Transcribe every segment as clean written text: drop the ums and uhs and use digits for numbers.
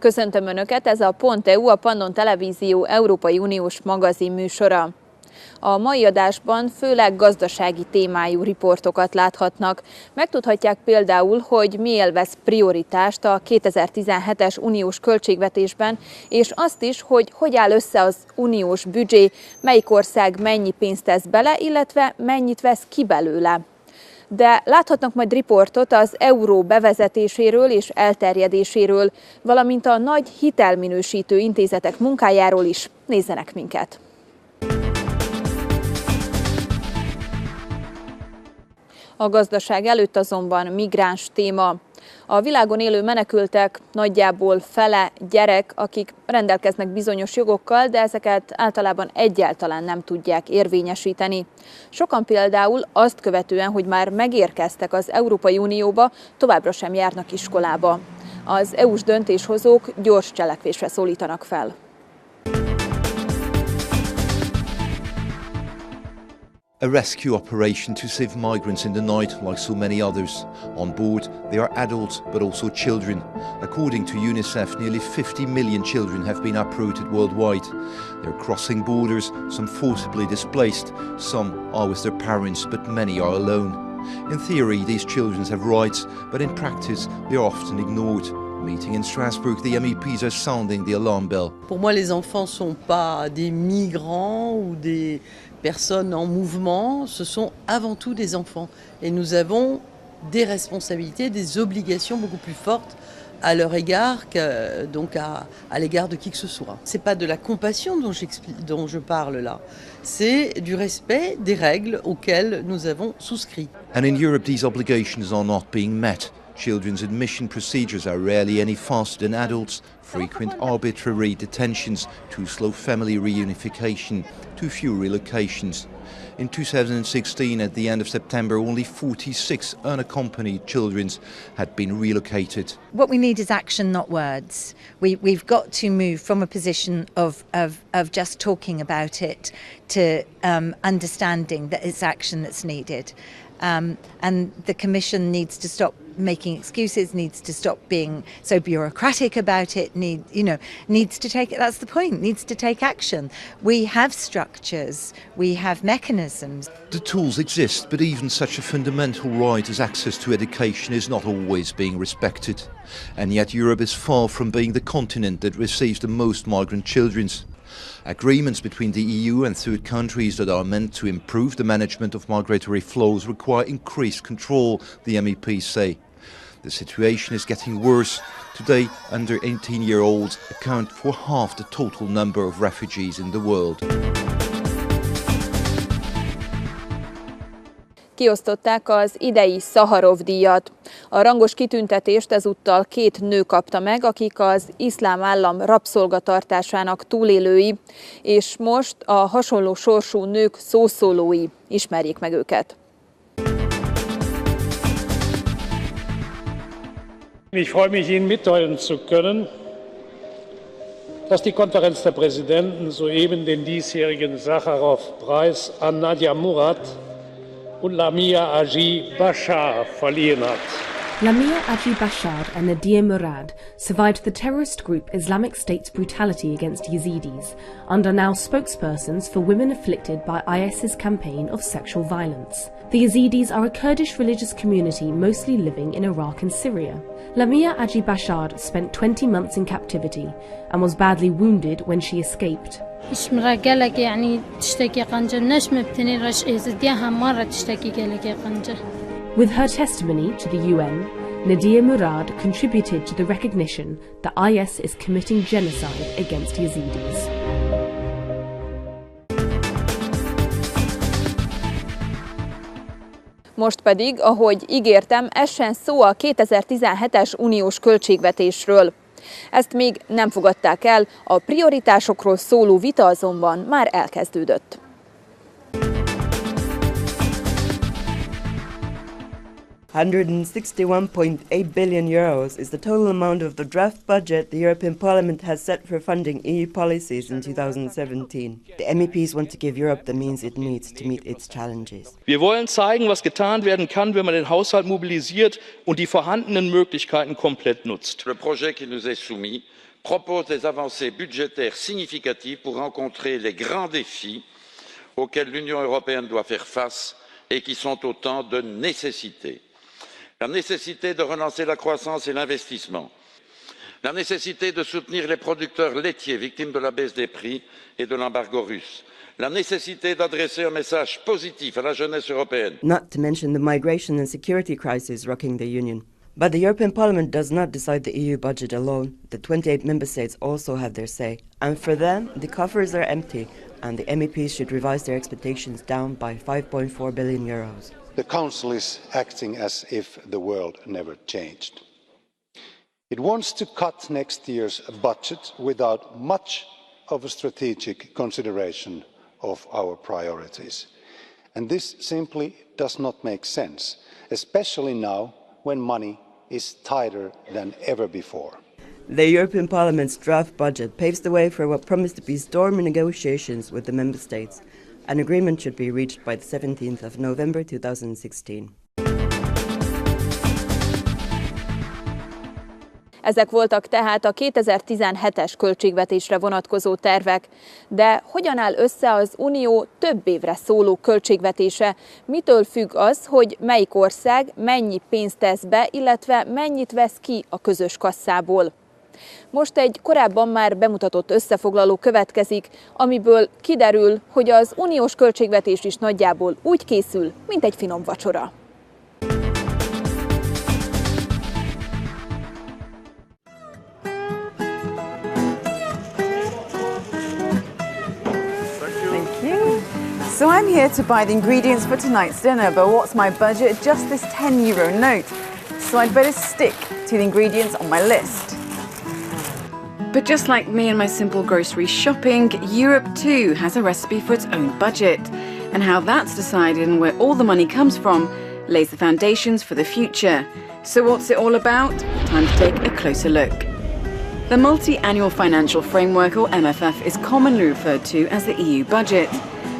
Köszöntöm Önöket, ez a Pont.eu, a Pannon Televízió Európai Uniós magazin műsora. A mai adásban főleg gazdasági témájú riportokat láthatnak. Megtudhatják például, hogy mi élvez prioritást a 2017-es uniós költségvetésben, és azt is, hogy áll össze az uniós büdzsé, melyik ország mennyi pénzt tesz bele, illetve mennyit vesz ki belőle. De láthatnak majd riportot az euró bevezetéséről és elterjedéséről, valamint a nagy hitelminősítő intézetek munkájáról is. Nézzenek minket! A gazdaság előtt azonban migráns téma. A világon élő menekültek nagyjából fele gyerek, akik rendelkeznek bizonyos jogokkal, de ezeket általában egyáltalán nem tudják érvényesíteni. Sokan például azt követően, hogy már megérkeztek az Európai Unióba, továbbra sem járnak iskolába. Az EU-s döntéshozók gyors cselekvésre szólítanak fel. A rescue operation to save migrants in the night, like so many others. On board, they are adults but also children. According to UNICEF, nearly 50 million children have been uprooted worldwide. They're crossing borders, some forcibly displaced, some are with their parents, but many are alone. In theory, these children have rights, but in practice, they are often ignored. Meeting in Strasbourg, the MEPs are sounding the alarm bell. Pour moi, les enfants ne sont pas des migrants ou des personnes en mouvement, ce sont avant tout des enfants. Et nous avons des responsabilités, des obligations beaucoup plus fortes à leur égard à l'égard de qui que ce soit. Ce n'est pas de la compassion dont je parle là, c'est du respect des règles auxquelles nous avons souscrit. And in Europe, these obligations are not being met. Children's admission procedures are rarely any faster than adults. Frequent arbitrary detentions, too slow family reunification, too few relocations. In 2016, at the end of September, only 46 unaccompanied children had been relocated. What we need is action, not words. We've got to move from a position of just talking about it to understanding that it's action that's needed. And the Commission needs to stop making excuses, needs to stop being so bureaucratic about it, needs to take, that's the point, needs to take action. We have structures, we have mechanisms. The tools exist, but even such a fundamental right as access to education is not always being respected. And yet Europe is far from being the continent that receives the most migrant children. Agreements between the EU and third countries that are meant to improve the management of migratory flows require increased control, the MEPs say. The situation is getting worse. Today, under 18-year-olds account for half the total number of refugees in the world. Kiosztották az idei Szaharov-díjat. A rangos kitüntetést ezúttal 2 nő kapta meg, akik az iszlám állam rabszolgatartásának túlélői, és most a hasonló sorsú nők szószólói. Ismerjék meg őket. Ich freue mich, Ihnen mitteilen zu können, dass die Konferenz der Präsidenten soeben den diesjährigen Sacharow-Preis an Nadia Murad und Lamia Aji Bashar verliehen hat. Lamia Aji Bashar and Nadia Murad survived the terrorist group Islamic State's brutality against Yazidis and are now spokespersons for women afflicted by IS's campaign of sexual violence. The Yazidis are a Kurdish religious community mostly living in Iraq and Syria. Lamia Aji Bashar spent 20 months in captivity and was badly wounded when she escaped. With her testimony to the UN, Nadia Murad contributed to the recognition that IS is committing genocide against Yazidis. Most pedig, ahogy ígértem, essen szó a 2017-es uniós költségvetésről. Ezt még nem fogadták el, a prioritásokról szóló vita azonban már elkezdődött. 161.8 billion euros is the total amount of the draft budget the European Parliament has set for funding EU policies in 2017. The MEPs want to give Europe the means it needs to meet its challenges. Wir wollen zeigen, was getan werden kann, wenn man den Haushalt mobilisiert und die vorhandenen Möglichkeiten komplett nutzt. Le projet qui nous est soumis propose des avancées budgétaires significatives pour rencontrer les grands défis auxquels l'Union européenne doit faire face et qui sont autant de nécessités. La nécessité de relancer la croissance et l'investissement, la nécessité de soutenir les producteurs laitiers victimes de la baisse des prix et de l'embargo russe, la nécessité d'adresser un message positif à la jeunesse européenne. Not to mention the migration and security crisis rocking the Union. But the European Parliament does not decide the EU budget alone. The 28 member states also have their say. And for them, the coffers are empty, and the MEPs should revise their expectations down by 5.4 billion euros. The Council is acting as if the world never changed. It wants to cut next year's budget without much of a strategic consideration of our priorities. And this simply does not make sense, especially now when money is tighter than ever before. The European Parliament's draft budget paves the way for what promised to be stormy negotiations with the member states. An agreement should be reached by the 17th of November 2016. Ezek voltak tehát a 2017-es költségvetésre vonatkozó tervek. De hogyan áll össze az Unió több évre szóló költségvetése? Mitől függ az, hogy melyik ország mennyi pénzt tesz be, illetve mennyit vesz ki a közös kasszából? Most egy korábban már bemutatott összefoglaló következik, amiből kiderül, hogy az uniós költségvetés is nagyjából úgy készül, mint egy finom vacsora. So I'm here to buy the ingredients for tonight's dinner, but what's my budget? Just this €10 note. So I'd better stick to the ingredients on my list. But just like me and my simple grocery shopping, Europe too has a recipe for its own budget. And how that's decided and where all the money comes from lays the foundations for the future. So what's it all about? Time to take a closer look. The Multi-Annual Financial Framework, or MFF, is commonly referred to as the EU budget.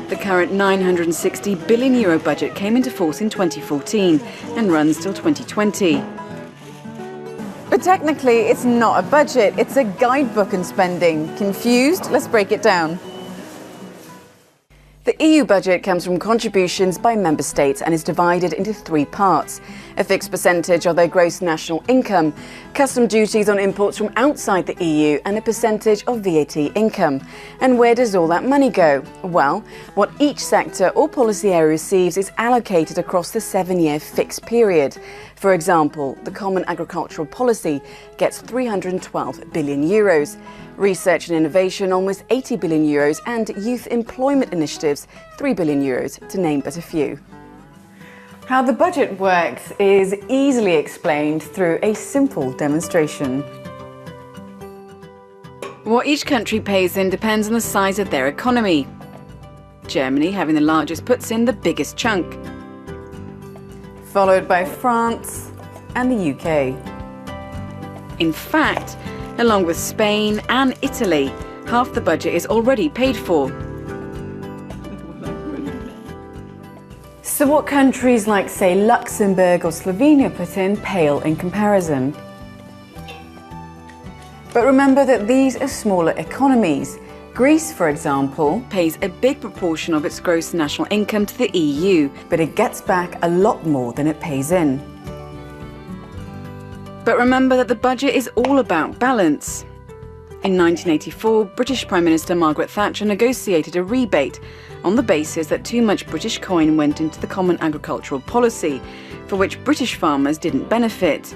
The current €960 billion budget came into force in 2014 and runs till 2020. But technically, it's not a budget, it's a guidebook on spending. Confused? Let's break it down. The EU budget comes from contributions by member states and is divided into three parts: a fixed percentage of their gross national income, custom duties on imports from outside the EU, and a percentage of VAT income. And where does all that money go? Well, what each sector or policy area receives is allocated across the 7-year fixed period. For example, the Common Agricultural Policy gets €312 billion, research and innovation almost €80 billion, and youth employment initiatives €3 billion, to name but a few. How the budget works is easily explained through a simple demonstration. What each country pays in depends on the size of their economy. Germany, having the largest, puts in the biggest chunk, followed by France and the UK. In fact, along with Spain and Italy, half the budget is already paid for. So what countries like, say, Luxembourg or Slovenia put in pale in comparison. But remember that these are smaller economies. Greece, for example, pays a big proportion of its gross national income to the EU, but it gets back a lot more than it pays in. But remember that the budget is all about balance. In 1984, British Prime Minister Margaret Thatcher negotiated a rebate on the basis that too much British coin went into the Common Agricultural Policy, for which British farmers didn't benefit.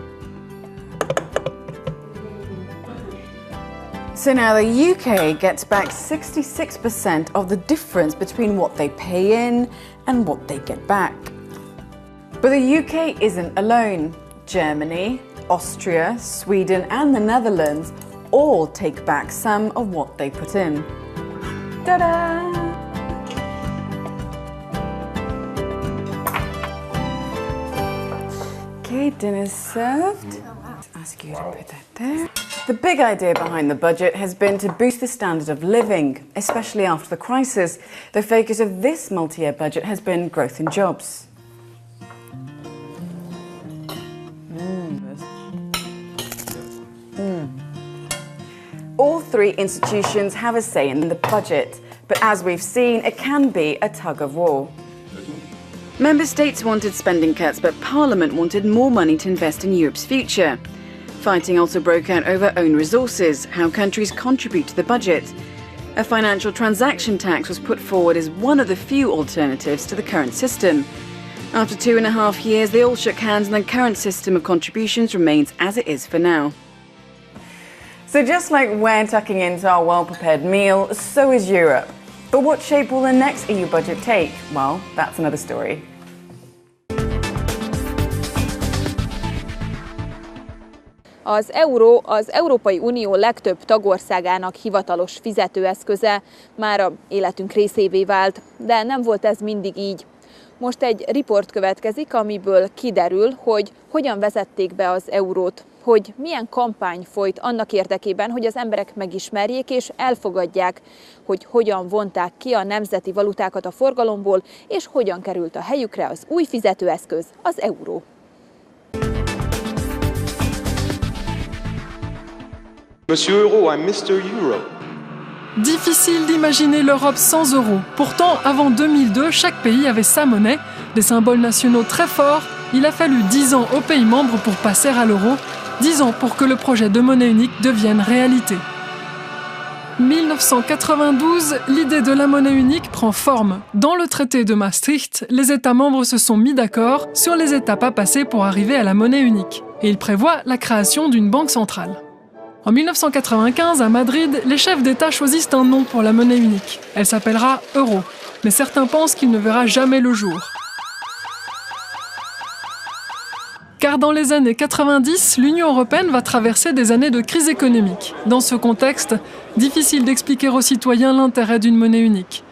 So now the UK gets back 66% of the difference between what they pay in and what they get back. But the UK isn't alone. Germany, Austria, Sweden and the Netherlands all take back some of what they put in. Ta-da! Okay, dinner's served. Ask you to put that there. The big idea behind the budget has been to boost the standard of living, especially after the crisis. The focus of this multi-year budget has been growth in jobs. All three institutions have a say in the budget, but as we've seen, it can be a tug of war. Member States wanted spending cuts, but Parliament wanted more money to invest in Europe's future. Fighting also broke out over own resources, how countries contribute to the budget. A financial transaction tax was put forward as one of the few alternatives to the current system. After 2.5 years, they all shook hands and the current system of contributions remains as it is for now. So just like we're tucking into our well-prepared meal, so is Europe. But what shape will the next EU budget take? Well, that's another story. Az euró az Európai Unió legtöbb tagországának hivatalos fizetőeszköze, mára életünk részévé vált, de nem volt ez mindig így. Most egy riport következik, amiből kiderül, hogy hogyan vezették be az eurót, hogy milyen kampány folyt annak érdekében, hogy az emberek megismerjék és elfogadják, hogy hogyan vonták ki a nemzeti valutákat a forgalomból, és hogyan került a helyükre az új fizetőeszköz, az euró. Monsieur Euro, I'm Mr. Euro. Difficile d'imaginer l'Europe sans euro. Pourtant, avant 2002, chaque pays avait sa monnaie, des symboles nationaux très forts. Il a fallu 10 ans aux pays membres pour passer à l'euro, 10 ans pour que le projet de monnaie unique devienne réalité. 1992, l'idée de la monnaie unique prend forme. Dans le traité de Maastricht, les États membres se sont mis d'accord sur les étapes à passer pour arriver à la monnaie unique. Et il prévoit la création d'une banque centrale. En 1995, à Madrid, les chefs d'État choisissent un nom pour la monnaie unique. Elle s'appellera euro. Mais certains pensent qu'il ne verra jamais le jour. Car dans les années 90, l'Union européenne va traverser des années de crise économique. Dans ce contexte, difficile d'expliquer aux citoyens l'intérêt d'une monnaie unique.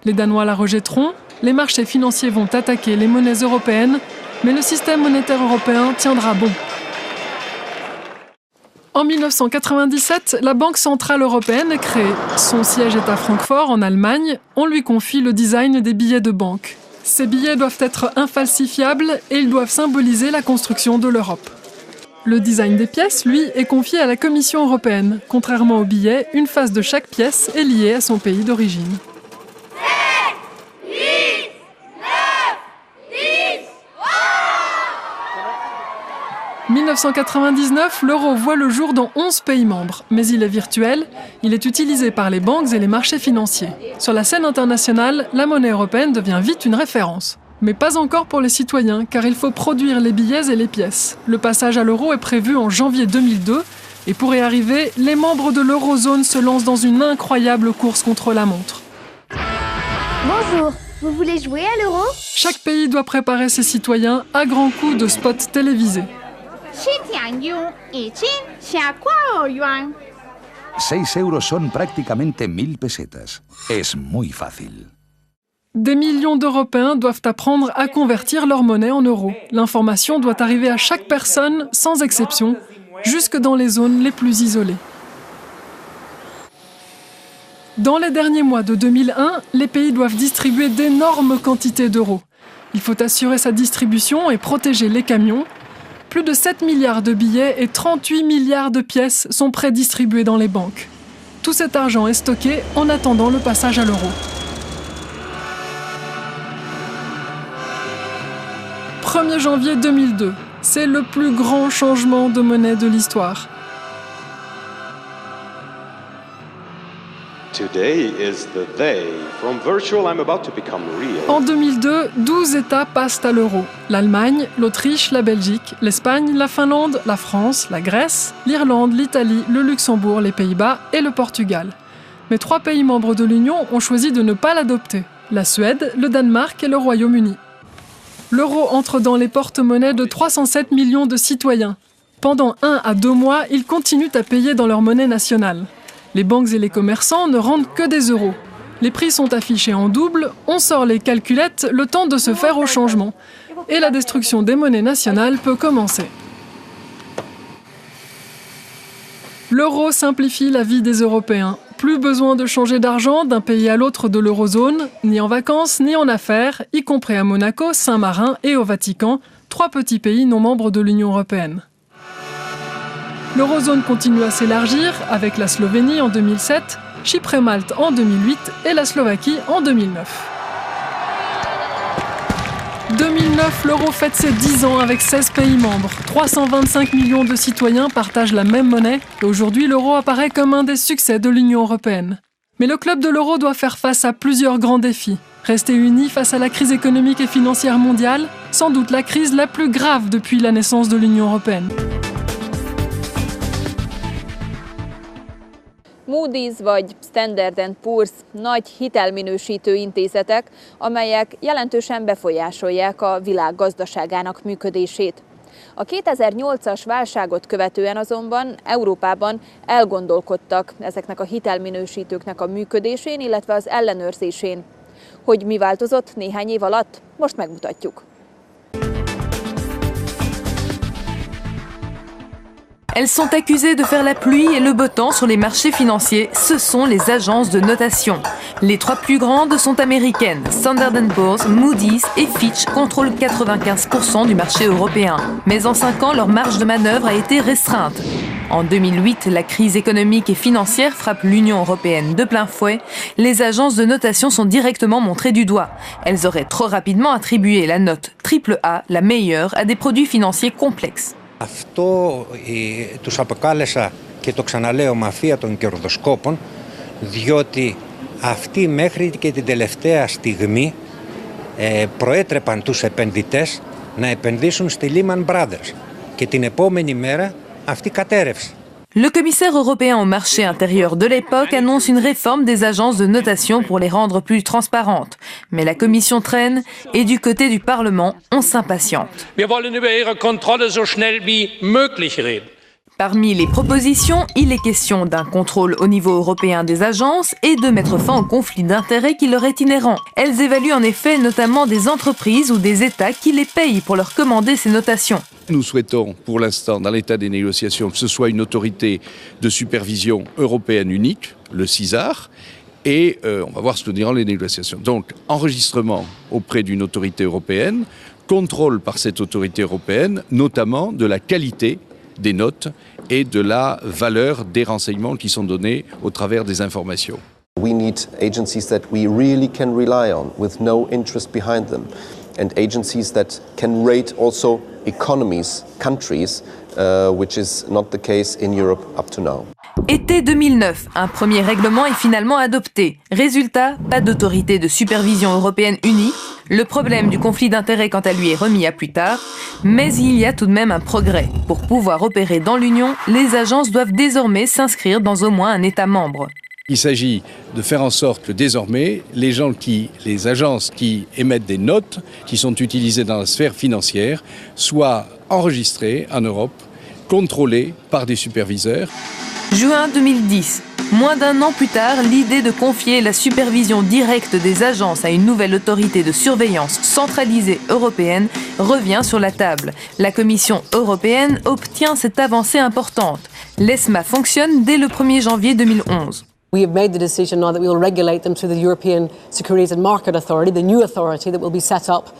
Les Danois la rejetteront, les marchés financiers vont attaquer les monnaies européennes, mais le système monétaire européen tiendra bon. En 1997, la Banque centrale européenne est créée. Son siège est à Francfort, en Allemagne. On lui confie le design des billets de banque. Ces billets doivent être infalsifiables et ils doivent symboliser la construction de l'Europe. Le design des pièces, lui, est confié à la Commission européenne. Contrairement aux billets, une face de chaque pièce est liée à son pays d'origine. 1999, l'euro voit le jour dans 11 pays membres, mais il est virtuel, il est utilisé par les banques et les marchés financiers. Sur la scène internationale, la monnaie européenne devient vite une référence. Mais pas encore pour les citoyens, car il faut produire les billets et les pièces. Le passage à l'euro est prévu en janvier 2002, et pour y arriver, les membres de l'eurozone se lancent dans une incroyable course contre la montre. Bonjour, vous voulez jouer à l'euro? Chaque pays doit préparer ses citoyens à grands coups de spots télévisés. 6 euros son prácticamente 1000 pesetas. Es muy fácil. Des millions d'Européens doivent apprendre à convertir leur monnaie en euros. L'information doit arriver à chaque personne, sans exception, jusque dans les zones les plus isolées. Dans les derniers mois de 2001, les pays doivent distribuer d'énormes quantités d'euros. Il faut assurer sa distribution et protéger les camions. Plus de 7 milliards de billets et 38 milliards de pièces sont prédistribués dans les banques. Tout cet argent est stocké en attendant le passage à l'euro. 1er janvier 2002, c'est le plus grand changement de monnaie de l'histoire. Today is the day. From virtual, I'm about to become real. En 2002, 12 États passent à l'euro. L'Allemagne, l'Autriche, la Belgique, l'Espagne, la Finlande, la France, la Grèce, l'Irlande, l'Italie, le Luxembourg, les Pays-Bas et le Portugal. Mais 3 pays membres de l'Union ont choisi de ne pas l'adopter. La Suède, le Danemark et le Royaume-Uni. L'euro entre dans les porte-monnaies de 307 millions de citoyens. Pendant 1 à 2 mois, ils continuent à payer dans leur monnaie nationale. Les banques et les commerçants ne rendent que des euros. Les prix sont affichés en double, on sort les calculettes, le temps de se faire au changement. et la destruction des monnaies nationales peut commencer. L'euro simplifie la vie des Européens. Plus besoin de changer d'argent d'un pays à l'autre de l'eurozone, ni en vacances, ni en affaires, y compris à Monaco, Saint-Marin et au Vatican, 3 petits pays non membres de l'Union européenne. L'eurozone continue à s'élargir avec la Slovénie en 2007, Chypre et Malte en 2008 et la Slovaquie en 2009. 2009, l'euro fête ses 10 ans avec 16 pays membres. 325 millions de citoyens partagent la même monnaie et aujourd'hui l'euro apparaît comme un des succès de l'Union européenne. Mais le club de l'euro doit faire face à plusieurs grands défis. Rester uni face à la crise économique et financière mondiale, sans doute la crise la plus grave depuis la naissance de l'Union européenne. Moody's vagy Standard & Poor's nagy hitelminősítő intézetek, amelyek jelentősen befolyásolják a világ gazdaságának működését. A 2008-as válságot követően azonban Európában elgondolkodtak ezeknek a hitelminősítőknek a működésén, illetve az ellenőrzésén. Hogy mi változott néhány év alatt? Most megmutatjuk. Elles sont accusées de faire la pluie et le beau temps sur les marchés financiers. Ce sont les agences de notation. Les 3 plus grandes sont américaines. Standard & Poor's, Moody's et Fitch contrôlent 95% du marché européen. Mais en 5 ans, leur marge de manœuvre a été restreinte. En 2008, la crise économique et financière frappe l'Union européenne de plein fouet. Les agences de notation sont directement montrées du doigt. Elles auraient trop rapidement attribué la note AAA, la meilleure, à des produits financiers complexes. Αυτό τους αποκάλεσα και το ξαναλέω μαφία των κερδοσκόπων, διότι αυτοί μέχρι και την τελευταία στιγμή προέτρεπαν τους επενδυτές να επενδύσουν στη Lehman Brothers και την επόμενη μέρα αυτή κατέρευσε. Le commissaire européen au marché intérieur de l'époque annonce une réforme des agences de notation pour les rendre plus transparentes. Mais la Commission traîne et du côté du Parlement, on s'impatiente. Wir wollen über ihre Kontrolle so schnell wie möglich reden. Parmi les propositions, il est question d'un contrôle au niveau européen des agences et de mettre fin au conflit d'intérêts qui leur est inhérent. Elles évaluent en effet notamment des entreprises ou des États qui les payent pour leur commander ces notations. Nous souhaitons, pour l'instant, dans l'état des négociations, que ce soit une autorité de supervision européenne unique, le CISAR, et on va voir ce que diront les négociations. Donc, enregistrement auprès d'une autorité européenne, contrôle par cette autorité européenne, notamment de la qualité des notes et de la valeur des renseignements qui sont donnés au travers des informations. We need agencies that we really can rely on, with no interest behind them, and agencies that can rate also economies, countries, which is not the case in Europe up to now. Été 2009, un premier règlement est finalement adopté. Résultat, pas d'autorité de supervision européenne unie. Le problème du conflit d'intérêts, quant à lui, est remis à plus tard. Mais il y a tout de même un progrès. Pour pouvoir opérer dans l'Union, les agences doivent désormais s'inscrire dans au moins un État membre. Il s'agit de faire en sorte que désormais, les agences qui émettent des notes, qui sont utilisées dans la sphère financière, soient enregistrées en Europe, contrôlées par des superviseurs. Juin 2010. Moins d'un an plus tard, l'idée de confier la supervision directe des agences à une nouvelle autorité de surveillance centralisée européenne revient sur la table. La Commission européenne obtient cette avancée importante. L'ESMA fonctionne dès le 1er janvier 2011. We have made the decision now that we will regulate them through the European Securities and Market Authority, the new authority that will be set up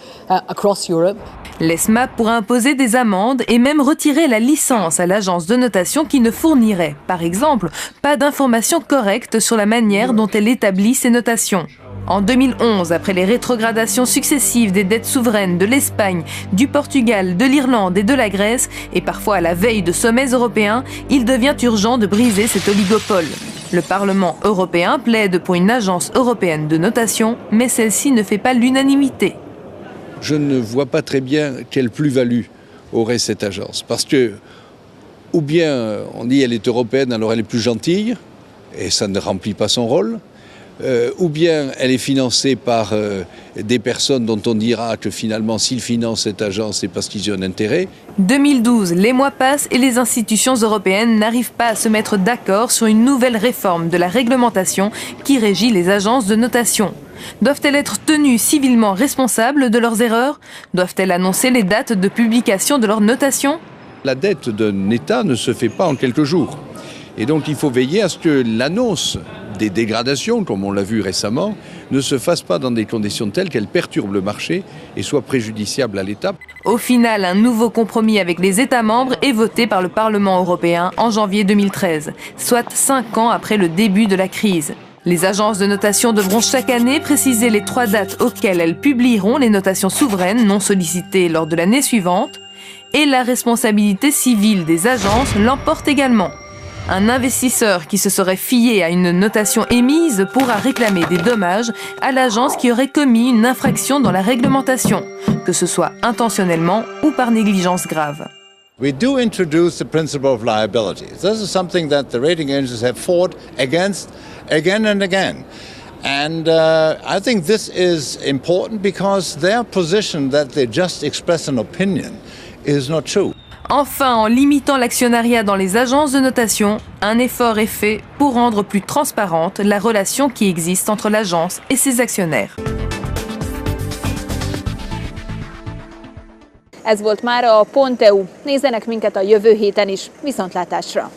across Europe. L'ESMA pourra imposer des amendes et même retirer la licence à l'agence de notation qui ne fournirait, par exemple, pas d'informations correctes sur la manière dont elle établit ses notations. En 2011, après les rétrogradations successives des dettes souveraines de l'Espagne, du Portugal, de l'Irlande et de la Grèce, et parfois à la veille de sommets européens, il devient urgent de briser cet oligopole. Le Parlement européen plaide pour une agence européenne de notation, mais celle-ci ne fait pas l'unanimité. Je ne vois pas très bien quelle plus-value aurait cette agence. Parce que, ou bien on dit elle est européenne, alors elle est plus gentille, et ça ne remplit pas son rôle, ou bien elle est financée par des personnes dont on dira que finalement s'ils financent cette agence, c'est parce qu'ils y ont un intérêt. 2012, les mois passent et les institutions européennes n'arrivent pas à se mettre d'accord sur une nouvelle réforme de la réglementation qui régit les agences de notation. Doivent-elles être tenues civilement responsables de leurs erreurs? Doivent-elles annoncer les dates de publication de leurs notations? La dette d'un État ne se fait pas en quelques jours. Et donc il faut veiller à ce que l'annonce des dégradations, comme on l'a vu récemment, ne se fasse pas dans des conditions telles qu'elles perturbent le marché et soient préjudiciables à l'État. Au final, un nouveau compromis avec les États membres est voté par le Parlement européen en janvier 2013, soit 5 ans après le début de la crise. Les agences de notation devront chaque année préciser les 3 dates auxquelles elles publieront les notations souveraines non sollicitées lors de l'année suivante, et la responsabilité civile des agences l'emporte également. Un investisseur qui se serait fié à une notation émise pourra réclamer des dommages à l'agence qui aurait commis une infraction dans la réglementation, que ce soit intentionnellement ou par négligence grave. We do introduce the principle of liability. This is something that the rating agencies have fought against again and again. And I think this is important because their position that they just express an opinion is not true. Enfin, en limitant l'actionnariat dans les agences de notation, un effort est fait pour rendre plus transparente la relation qui existe entre l'agence et ses actionnaires. Ez volt mára a Pont.eu. Nézzenek minket a jövő héten is. Viszontlátásra!